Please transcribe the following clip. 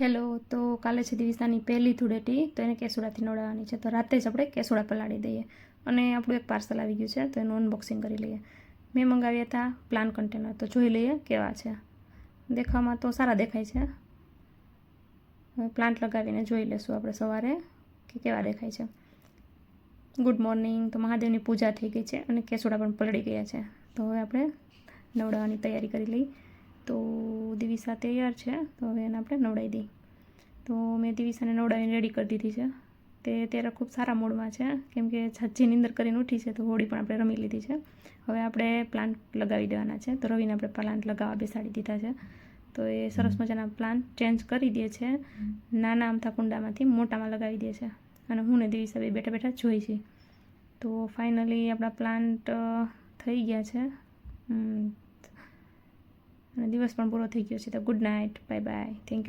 Hello, તો કાલે છે દિવિસાની પહેલી ધૂળેટી, તો એને કેસુડાથી નવડાવવાની છે. તો રાતે જ આપણે કેસુડા પલાળી દઈએ અને આપણું એક પાર્સલ આવી ગયું છે, તો એનું અનબોક્સિંગ કરી લઈએ. મેં મંગાવ્યા હતા પ્લાન કન્ટેનર, તો જોઈ લઈએ કેવા છે. દેખાવામાં તો સારા દેખાય છે. હવે પ્લાન્ટ લગાવીને જોઈ લેશું આપણે સવારે કે કેવા દેખાય છે. Good morning. તો મહાદેવની પૂજા થઈ ગઈ છે અને કેસુડા પણ પલળી ગયા છે. તો હવે આપણે નવડાવવાની તૈયારી કરી લઈ. તો દિવિસા તૈયાર છે, તો હવે એને આપણે નવડાવી દઈએ. તો મેં દિવિસાને નવડાવીને રેડી કરી દીધી છે. તે અત્યારે ખૂબ સારા મૂડમાં છે, કેમ કે ઝાઝી નીંદર કરીને ઉઠી છે, તો હોળી પણ આપણે રમી લીધી છે. હવે આપણે પ્લાન્ટ લગાવી દેવાના છે. તો રવિને આપણે પ્લાન્ટ લગાવવા બેસાડી દીધા છે. તો એ સરસ મજાના પ્લાન્ટ ચેન્જ કરી દે છે, નાના અમથા કુંડામાંથી મોટામાં લગાવી દે છે. અને હું ને દિવિસા બે બેઠા બેઠા જોઈ છીએ. તો ફાઇનલી આપણા પ્લાન્ટ થઈ ગયા છે અને દિવસ પણ પૂરો થઈ ગયો છે. તો good night, bye bye, thank you.